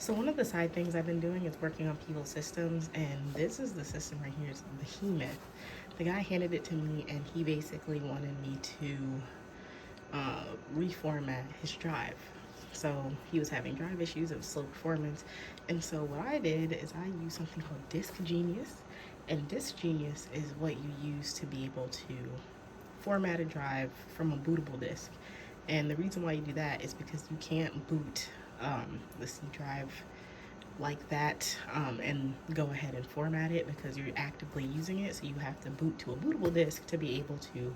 So one of the side things I've been doing is working on people's systems, and this is the system right here. It's Behemoth. The guy handed it to me, and he basically wanted me to reformat his drive. So he was having drive issues, it was slow performance. And so what I did is I used something called Disk Genius. And Disk Genius is what you use to be able to format a drive from a bootable disk. And the reason why you do that is because you can't boot the C drive like that and go ahead and format it because you're actively using it. So you have to boot to a bootable disk to be able to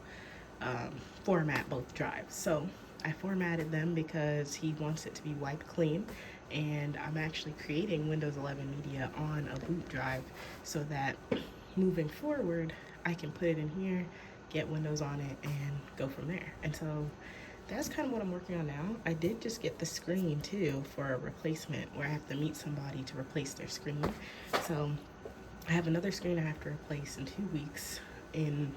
format both drives. So I formatted them because he wants it to be wiped clean, and I'm actually creating Windows 11 media on a boot drive so that moving forward I can put it in here, get Windows on it, and go from there. And so that's kind of what I'm working on now. I did just get the screen too for a replacement where I have to meet somebody to replace their screen. So I have another screen I have to replace in 2 weeks in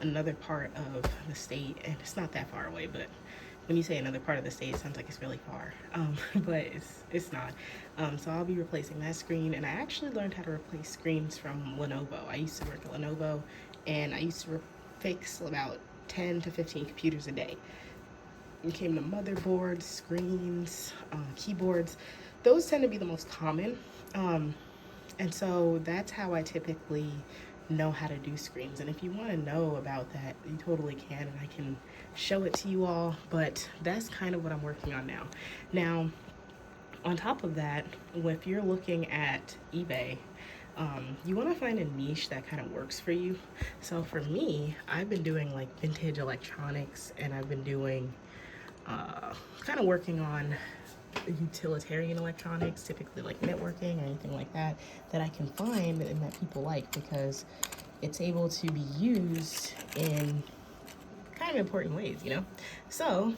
another part of the state, and it's not that far away, but when you say another part of the state, it sounds like it's really far, but it's not. So I'll be replacing that screen, and I actually learned how to replace screens from Lenovo. I used to work at Lenovo, and I used to fix about 10 to 15 computers a day. It came to motherboards, screens, keyboards. Those tend to be the most common. And so that's how I typically know how to do screens. And if you want to know about that, you totally can, and I can show it to you all. But that's kind of what I'm working on now. Now, on top of that, if you're looking at eBay, you want to find a niche that kind of works for you. So for me, I've been doing like vintage electronics, and I've been doing kind of working on utilitarian electronics, typically like networking or anything like that, that I can find and that people like because it's able to be used in kind of important ways, you know? So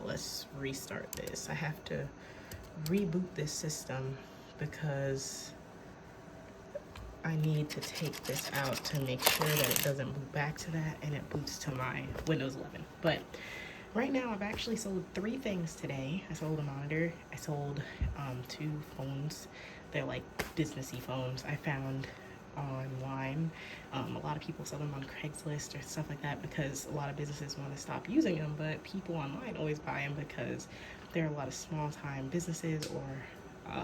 let's restart this. I have to reboot this system because I need to take this out to make sure that it doesn't boot back to that and it boots to my Windows 11. But right now, I've actually sold 3 things today. I sold a monitor. I sold 2 phones. They're like businessy phones I found online. A lot of people sell them on Craigslist or stuff like that because a lot of businesses want to stop using them, but people online always buy them because there are a lot of small-time businesses or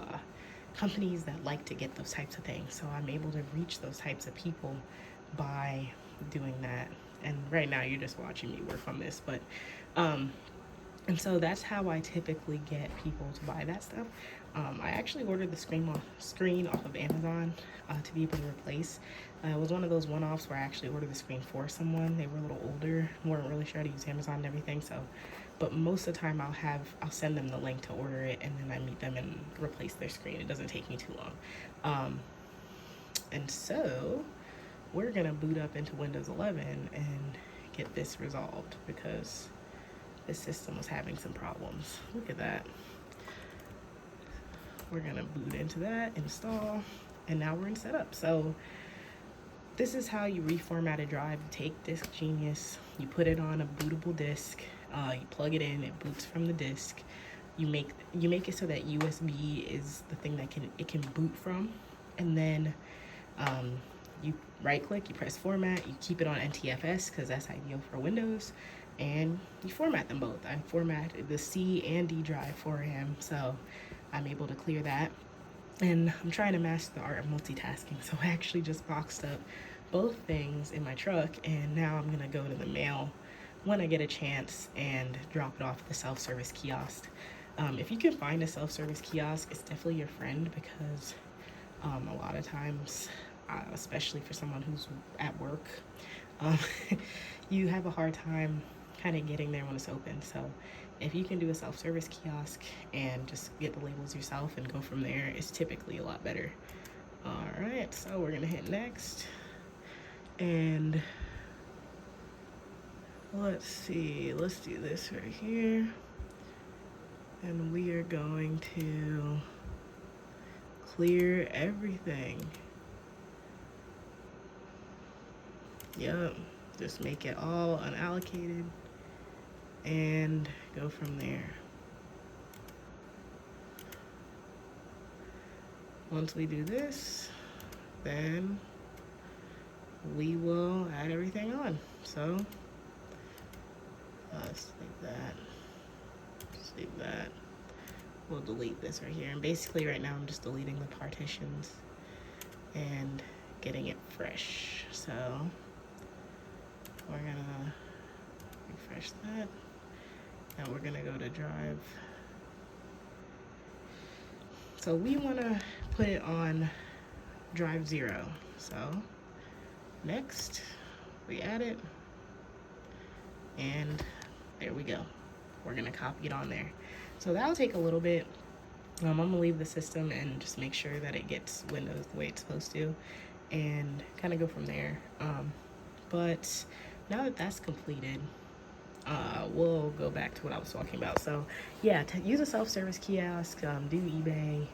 companies that like to get those types of things. So I'm able to reach those types of people by doing that. And right now you're just watching me work on this, but and so that's how I typically get people to buy that stuff. I actually ordered the screen off of Amazon to be able to replace. It was one of those one-offs where I actually ordered the screen for someone. They were a little older, weren't really sure how to use Amazon and everything. So, but most of the time I'll send them the link to order it, and then I meet them and replace their screen. It doesn't take me too long. And so we're gonna boot up into Windows 11 and get this resolved because this system was having some problems. Look at that. We're gonna boot into that, install, and now we're in setup. So this is how you reformat a drive. You take Disk Genius, you put it on a bootable disk, you plug it in, it boots from the disk. You make it so that USB is the thing that it can boot from, and then you right click, you press format, you keep it on NTFS because that's ideal for Windows, and you format them both. I formatted the C and D drive for him, so I'm able to clear that. And I'm trying to master the art of multitasking, so I actually just boxed up both things in my truck, and now I'm gonna go to the mail when I get a chance and drop it off at the self-service kiosk. If you can find a self-service kiosk, it's definitely your friend because a lot of times, especially for someone who's at work, um, you have a hard time kind of getting there when it's open. So if you can do a self-service kiosk and just get the labels yourself and go from there, it's typically a lot better. All right, so we're gonna hit next, and let's see, let's do this right here, and we are going to clear everything. Yep, just make it all unallocated and go from there. Once we do this, then we will add everything on. So save that, save that. We'll delete this right here. And basically right now I'm just deleting the partitions and getting it fresh. So we're gonna refresh that. Now we're gonna go to drive. So we wanna put it on drive 0. So next, we add it, and there we go. We're gonna copy it on there. So that'll take a little bit. I'm gonna leave the system and just make sure that it gets Windows the way it's supposed to, and kind of go from there. But now that that's completed, we'll go back to what I was talking about. So yeah, to use a self-service kiosk, do eBay.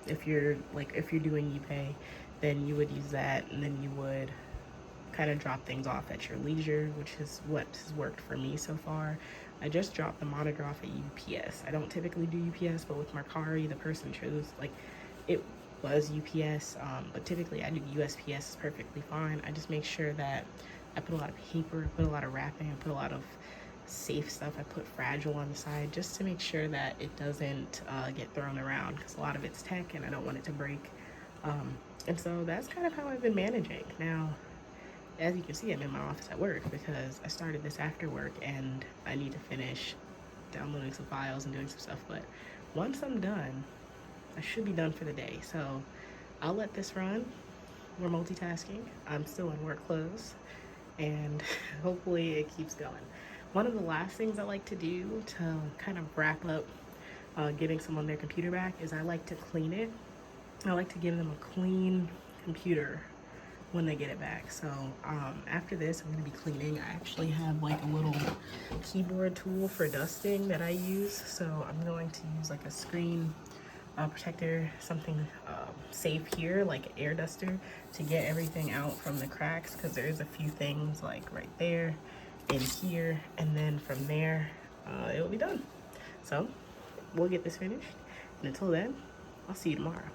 If you're doing eBay, then you would use that, and then you would kind of drop things off at your leisure, which is what has worked for me so far. I just dropped the monitor off at UPS. I don't typically do UPS, but with Mercari, the person chose, like, it was UPS, but typically I do USPS. Is perfectly fine. I just make sure that I put a lot of paper, I put a lot of wrapping, I put a lot of safe stuff. I put fragile on the side just to make sure that it doesn't get thrown around, because a lot of it's tech and I don't want it to break. And so that's kind of how I've been managing. Now, as you can see, I'm in my office at work because I started this after work and I need to finish downloading some files and doing some stuff. But once I'm done, I should be done for the day. So I'll let this run. We're multitasking. I'm still in work clothes, and hopefully it keeps going. One of the last things I like to do to kind of wrap up getting someone their computer back is I like to clean it. I like to give them a clean computer when they get it back. So after this, I'm going to be cleaning. I actually have like a little keyboard tool for dusting that I use. So I'm going to use like a screen protector, something safe here, like an air duster, to get everything out from the cracks, because there's a few things like right there and here, and then from there it will be done. So we'll get this finished, and until then, I'll see you tomorrow.